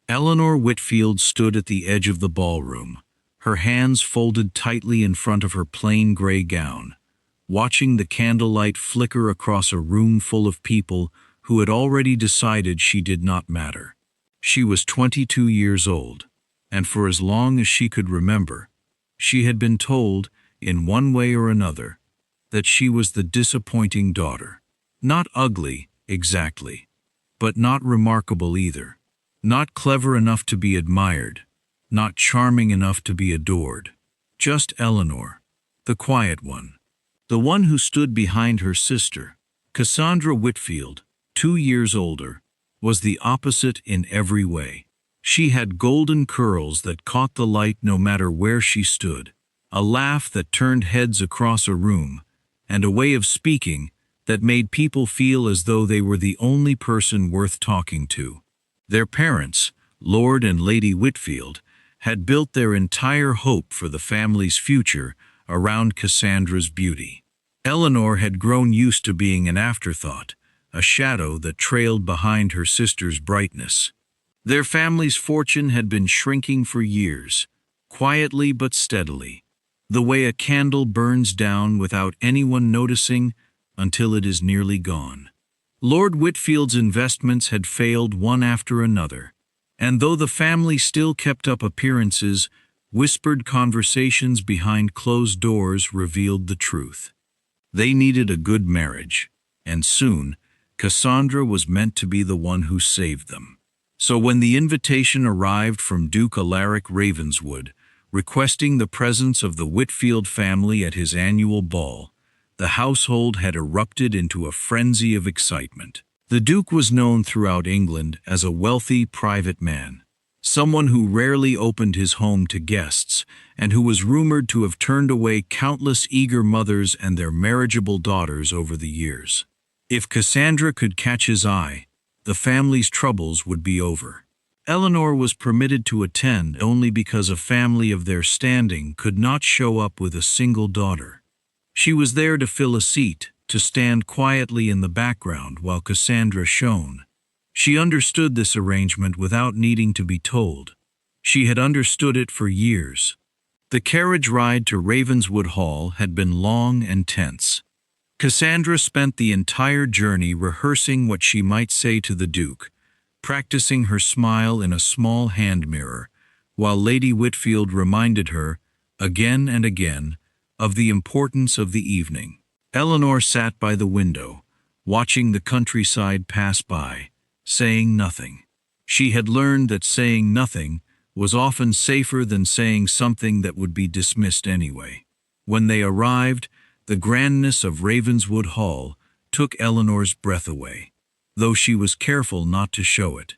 Eleanor Whitfield stood at the edge of the ballroom, her hands folded tightly in front of her plain gray gown, watching the candlelight flicker across a room full of people who had already decided she did not matter. She was 22 years old, and for as long as she could remember, she had been told, in one way or another, that she was the disappointing daughter. Not ugly, exactly, but not remarkable either. Not clever enough to be admired, not charming enough to be adored. Just Eleanor, the quiet one. The one who stood behind her sister. Cassandra Whitfield, 2 years older, was the opposite in every way. She had golden curls that caught the light no matter where she stood, a laugh that turned heads across a room, and a way of speaking that made people feel as though they were the only person worth talking to. Their parents, Lord and Lady Whitfield, had built their entire hope for the family's future around Cassandra's beauty. Eleanor had grown used to being an afterthought, a shadow that trailed behind her sister's brightness. Their family's fortune had been shrinking for years, quietly but steadily, the way a candle burns down without anyone noticing until it is nearly gone. Lord Whitfield's investments had failed one after another, and though the family still kept up appearances, whispered conversations behind closed doors revealed the truth. They needed a good marriage, and soon, Cassandra was meant to be the one who saved them. So when the invitation arrived from Duke Alaric Ravenswood, requesting the presence of the Whitfield family at his annual ball, the household had erupted into a frenzy of excitement. The Duke was known throughout England as a wealthy private man, someone who rarely opened his home to guests, and who was rumored to have turned away countless eager mothers and their marriageable daughters over the years. If Cassandra could catch his eye, the family's troubles would be over. Eleanor was permitted to attend only because a family of their standing could not show up with a single daughter. She was there to fill a seat, to stand quietly in the background while Cassandra shone. She understood this arrangement without needing to be told. She had understood it for years. The carriage ride to Ravenswood Hall had been long and tense. Cassandra spent the entire journey rehearsing what she might say to the Duke, practicing her smile in a small hand mirror, while Lady Whitfield reminded her, again and again, of the importance of the evening. Eleanor sat by the window, watching the countryside pass by, saying nothing. She had learned that saying nothing was often safer than saying something that would be dismissed anyway. When they arrived, the grandness of Ravenswood Hall took Eleanor's breath away, though she was careful not to show it.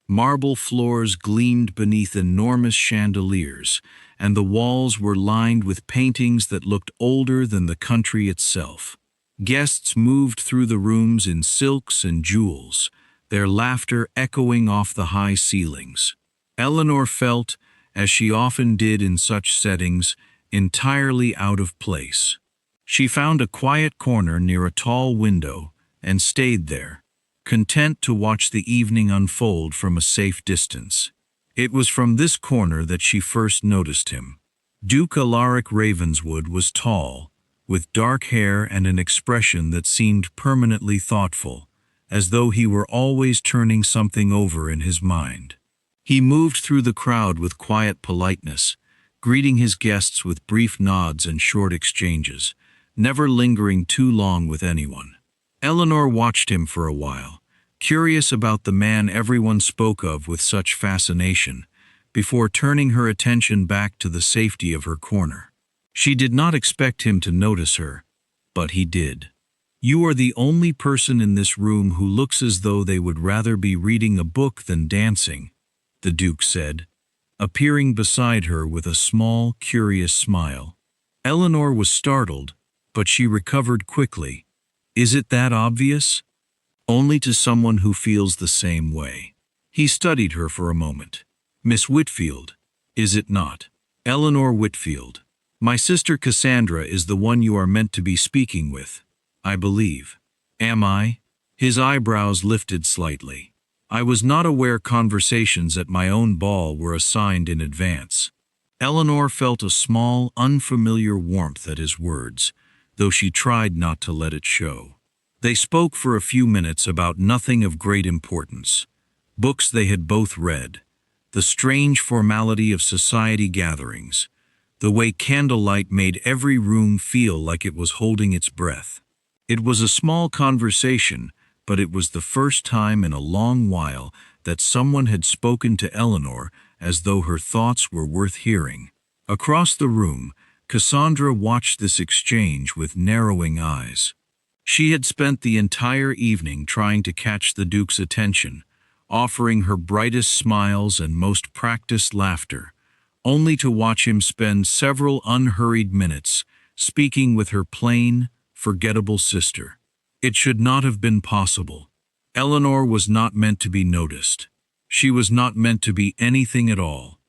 Marble floors gleamed beneath enormous chandeliers, and the walls were lined with paintings that looked older than the country itself. Guests moved through the rooms in silks and jewels, their laughter echoing off the high ceilings. Eleanor felt, as she often did in such settings, entirely out of place. She found a quiet corner near a tall window and stayed there, content to watch the evening unfold from a safe distance. It was from this corner that she first noticed him. Duke Alaric Ravenswood was tall, with dark hair and an expression that seemed permanently thoughtful, as though he were always turning something over in his mind. He moved through the crowd with quiet politeness, greeting his guests with brief nods and short exchanges, never lingering too long with anyone. Eleanor watched him for a while, curious about the man everyone spoke of with such fascination, before turning her attention back to the safety of her corner. She did not expect him to notice her, but he did. "You are the only person in this room who looks as though they would rather be reading a book than dancing," the Duke said, appearing beside her with a small, curious smile. Eleanor was startled, but she recovered quickly. "Is it that obvious?" "Only to someone who feels the same way." He studied her for a moment. "Miss Whitfield, is it not?" "Eleanor Whitfield. My sister Cassandra is the one you are meant to be speaking with, I believe." "Am I?" His eyebrows lifted slightly. I was not aware conversations at my own ball were assigned in advance. Eleanor felt a small, unfamiliar warmth at his words, though she tried not to let it show. They spoke for a few minutes about nothing of great importance. Books they had both read, the strange formality of society gatherings, the way candlelight made every room feel like it was holding its breath. It was a small conversation, but it was the first time in a long while that someone had spoken to Eleanor as though her thoughts were worth hearing. Across the room, Cassandra watched this exchange with narrowing eyes. She had spent the entire evening trying to catch the Duke's attention, offering her brightest smiles and most practiced laughter, only to watch him spend several unhurried minutes speaking with her plain, forgettable sister. It should not have been possible. Eleanor was not meant to be noticed. She was not meant to be anything at all.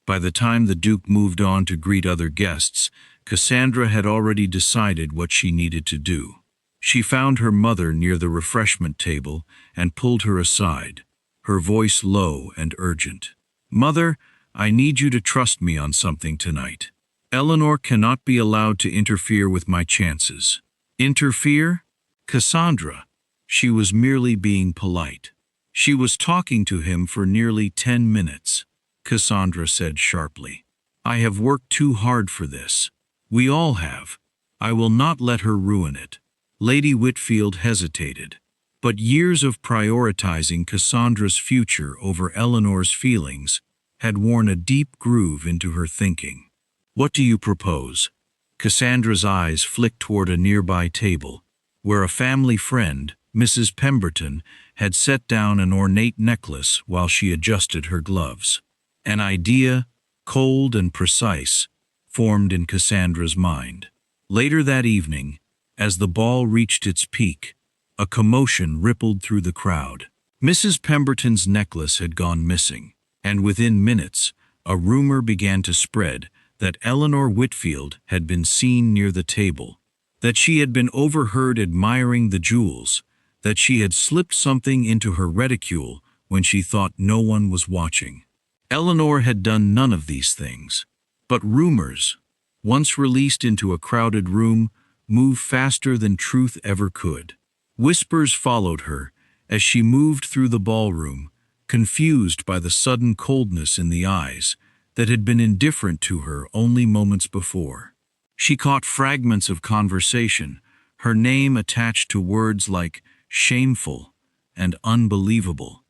By the time the Duke moved on to greet other guests, Cassandra had already decided what she needed to do. She found her mother near the refreshment table and pulled her aside, her voice low and urgent. "Mother, I need you to trust me on something tonight. Eleanor cannot be allowed to interfere with my chances." Interfere? Cassandra. She was merely being polite. She was talking to him for nearly 10 minutes. Cassandra said sharply. "I have worked too hard for this. We all have. I will not let her ruin it." Lady Whitfield hesitated. But years of prioritizing Cassandra's future over Eleanor's feelings had worn a deep groove into her thinking. "What do you propose?" Cassandra's eyes flicked toward a nearby table, where a family friend, Mrs. Pemberton, had set down an ornate necklace while she adjusted her gloves. An idea, cold and precise, formed in Cassandra's mind. Later that evening, as the ball reached its peak, a commotion rippled through the crowd. Mrs. Pemberton's necklace had gone missing, and within minutes, a rumor began to spread that Eleanor Whitfield had been seen near the table, that she had been overheard admiring the jewels, that she had slipped something into her reticule when she thought no one was watching. Eleanor had done none of these things. But rumors, once released into a crowded room, move faster than truth ever could. Whispers followed her as she moved through the ballroom, confused by the sudden coldness in the eyes that had been indifferent to her only moments before. She caught fragments of conversation, her name attached to words like shameful and unbelievable,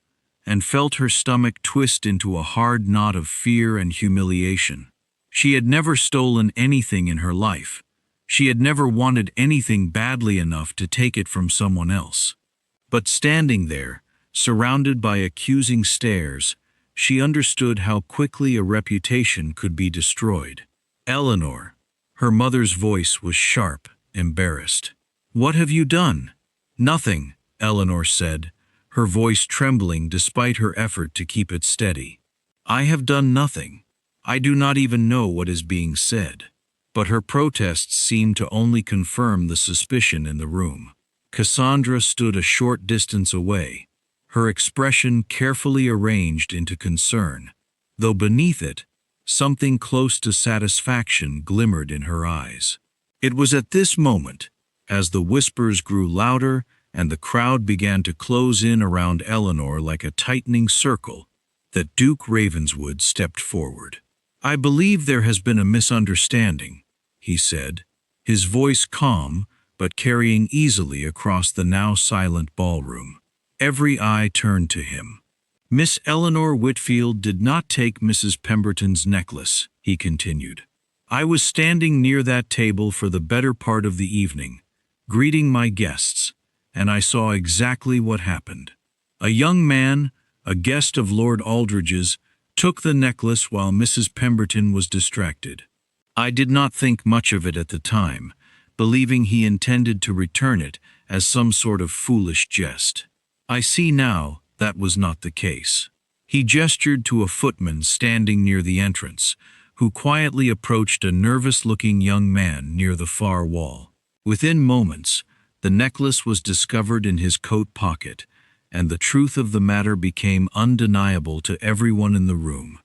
and felt her stomach twist into a hard knot of fear and humiliation. She had never stolen anything in her life. She had never wanted anything badly enough to take it from someone else. But standing there, surrounded by accusing stares, she understood how quickly a reputation could be destroyed. "Eleanor," her mother's voice was sharp, embarrassed. "What have you done?" "Nothing," Eleanor said, her voice trembling despite her effort to keep it steady. "I have done nothing. I do not even know what is being said." But her protests seemed to only confirm the suspicion in the room. Cassandra stood a short distance away, her expression carefully arranged into concern, though beneath it, something close to satisfaction glimmered in her eyes. It was at this moment, as the whispers grew louder and the crowd began to close in around Eleanor like a tightening circle, that Duke Ravenswood stepped forward. "I believe there has been a misunderstanding," he said, his voice calm but carrying easily across the now silent ballroom. Every eye turned to him. "Miss Eleanor Whitfield did not take Mrs. Pemberton's necklace," he continued. "I was standing near that table for the better part of the evening, greeting my guests, and I saw exactly what happened. A young man, a guest of Lord Aldridge's, took the necklace while Mrs. Pemberton was distracted. I did not think much of it at the time, believing he intended to return it as some sort of foolish jest. I see now that was not the case." He gestured to a footman standing near the entrance, who quietly approached a nervous-looking young man near the far wall. Within moments, the necklace was discovered in his coat pocket, and the truth of the matter became undeniable to everyone in the room.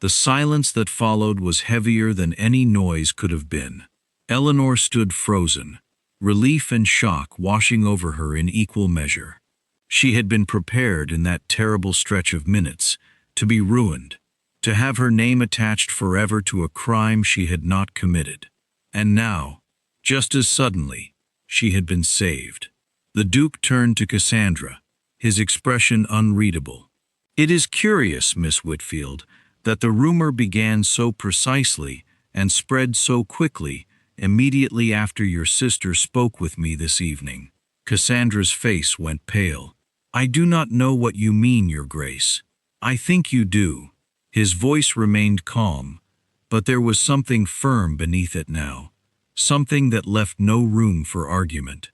The silence that followed was heavier than any noise could have been. Eleanor stood frozen, relief and shock washing over her in equal measure. She had been prepared in that terrible stretch of minutes to be ruined, to have her name attached forever to a crime she had not committed. And now, just as suddenly, she had been saved. The Duke turned to Cassandra, his expression unreadable. "It is curious, Miss Whitfield, that the rumor began so precisely and spread so quickly immediately after your sister spoke with me this evening." Cassandra's face went pale. "I do not know what you mean, Your Grace." "I think you do." His voice remained calm, but there was something firm beneath it now, something that left no room for argument.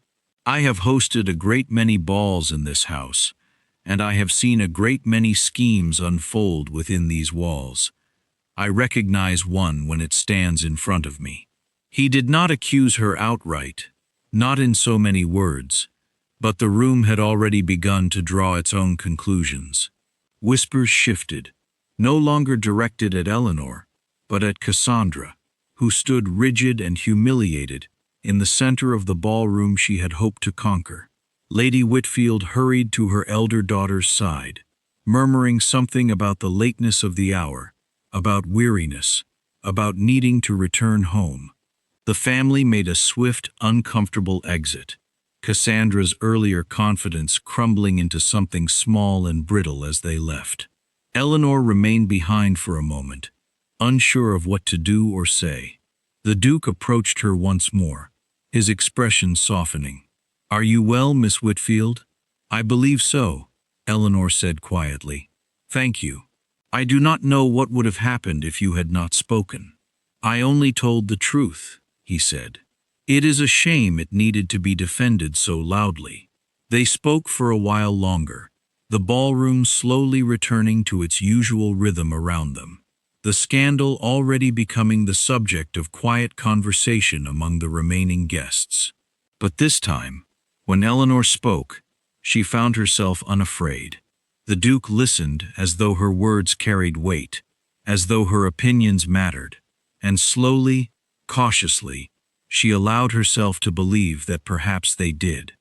"I have hosted a great many balls in this house, and I have seen a great many schemes unfold within these walls. I recognize one when it stands in front of me." He did not accuse her outright, not in so many words, but the room had already begun to draw its own conclusions. Whispers shifted, no longer directed at Eleanor, but at Cassandra, who stood rigid and humiliated in the center of the ballroom she had hoped to conquer. Lady Whitfield hurried to her elder daughter's side, murmuring something about the lateness of the hour, about weariness, about needing to return home. The family made a swift, uncomfortable exit, Cassandra's earlier confidence crumbling into something small and brittle as they left. Eleanor remained behind for a moment, unsure of what to do or say. The Duke approached her once more, his expression softening. "Are you well, Miss Whitfield?" "I believe so," Eleanor said quietly. "Thank you. I do not know what would have happened if you had not spoken." "I only told the truth," he said. "It is a shame it needed to be defended so loudly." They spoke for a while longer, the ballroom slowly returning to its usual rhythm around them, the scandal already becoming the subject of quiet conversation among the remaining guests. But this time, when Eleanor spoke, she found herself unafraid. The Duke listened as though her words carried weight, as though her opinions mattered, and slowly, cautiously, she allowed herself to believe that perhaps they did.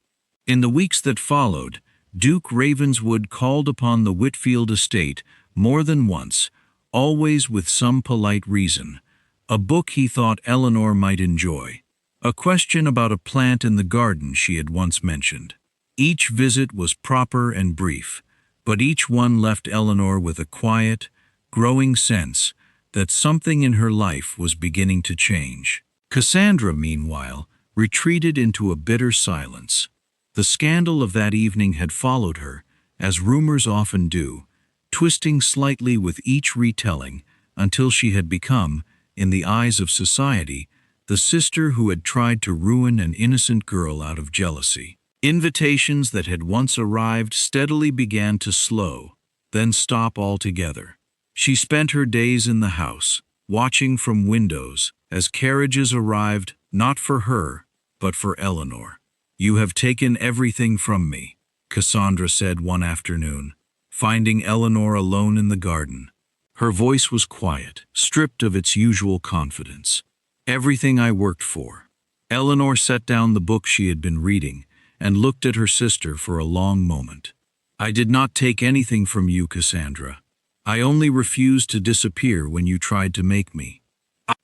In the weeks that followed, Duke Ravenswood called upon the Whitfield estate more than once, always with some polite reason, a book he thought Eleanor might enjoy, a question about a plant in the garden she had once mentioned. Each visit was proper and brief, but each one left Eleanor with a quiet, growing sense that something in her life was beginning to change. Cassandra, meanwhile, retreated into a bitter silence. The scandal of that evening had followed her, as rumors often do, twisting slightly with each retelling until she had become, in the eyes of society, the sister who had tried to ruin an innocent girl out of jealousy. Invitations that had once arrived steadily began to slow, then stop altogether. She spent her days in the house, watching from windows as carriages arrived not for her, but for Eleanor. "You have taken everything from me," Cassandra said one afternoon, finding Eleanor alone in the garden. Her voice was quiet, stripped of its usual confidence. "Everything I worked for." Eleanor set down the book she had been reading and looked at her sister for a long moment. "I did not take anything from you, Cassandra. I only refused to disappear when you tried to make me."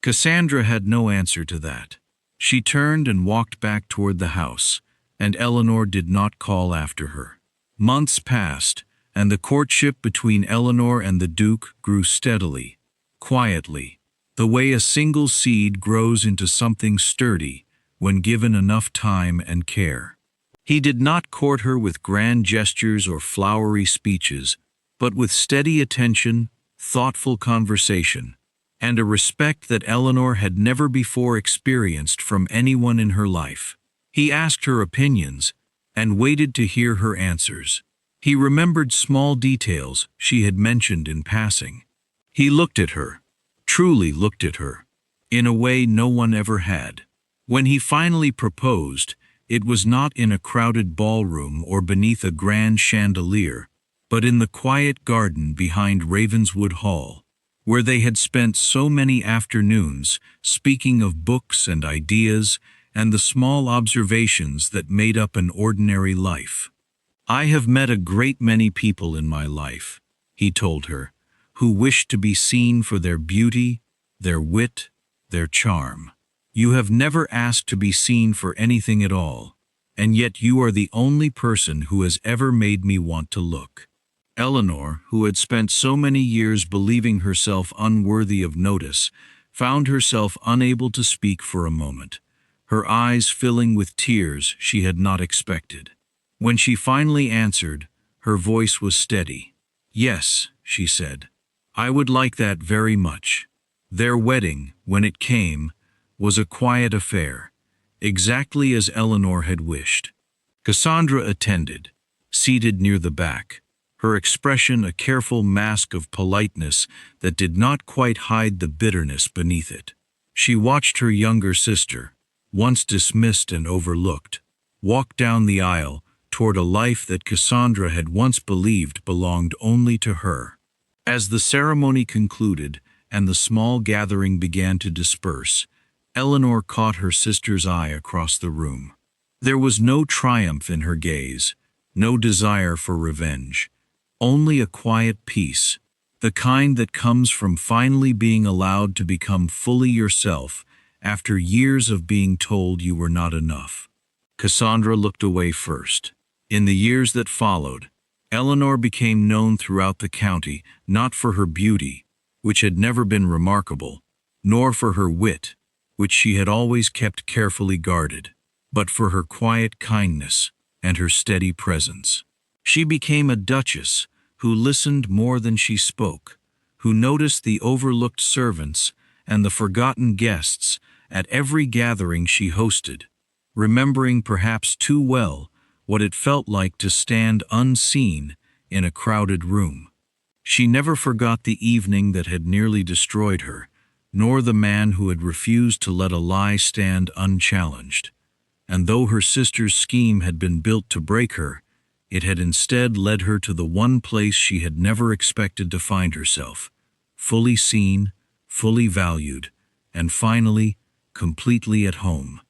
Cassandra had no answer to that. She turned and walked back toward the house, and Eleanor did not call after her. Months passed, and the courtship between Eleanor and the Duke grew steadily, quietly, the way a single seed grows into something sturdy when given enough time and care. He did not court her with grand gestures or flowery speeches, but with steady attention, thoughtful conversation, and a respect that Eleanor had never before experienced from anyone in her life. He asked her opinions, and waited to hear her answers. He remembered small details she had mentioned in passing. He looked at her, truly looked at her, in a way no one ever had. When he finally proposed, It was not in a crowded ballroom or beneath a grand chandelier, but in the quiet garden behind Ravenswood Hall, where they had spent so many afternoons speaking of books and ideas and the small observations that made up an ordinary life. "I have met a great many people in my life," he told her, "who wished to be seen for their beauty, their wit, their charm. You have never asked to be seen for anything at all, and yet you are the only person who has ever made me want to look." Eleanor, who had spent so many years believing herself unworthy of notice, found herself unable to speak for a moment, her eyes filling with tears she had not expected. When she finally answered, her voice was steady. "Yes," she said, "I would like that very much." Their wedding, when it came, was a quiet affair, exactly as Eleanor had wished. Cassandra attended, seated near the back, her expression a careful mask of politeness that did not quite hide the bitterness beneath it. She watched her younger sister, once dismissed and overlooked, walk down the aisle toward a life that Cassandra had once believed belonged only to her. As the ceremony concluded and the small gathering began to disperse, Eleanor caught her sister's eye across the room. There was no triumph in her gaze, no desire for revenge, only a quiet peace, the kind that comes from finally being allowed to become fully yourself after years of being told you were not enough. Cassandra looked away first. In the years that followed, Eleanor became known throughout the county not for her beauty, which had never been remarkable, nor for her wit, which she had always kept carefully guarded, but for her quiet kindness and her steady presence. She became a duchess who listened more than she spoke, who noticed the overlooked servants and the forgotten guests at every gathering she hosted, remembering perhaps too well what it felt like to stand unseen in a crowded room. She never forgot the evening that had nearly destroyed her, nor the man who had refused to let a lie stand unchallenged. And though her sister's scheme had been built to break her, it had instead led her to the one place she had never expected to find herself, fully seen, fully valued, and finally, completely at home.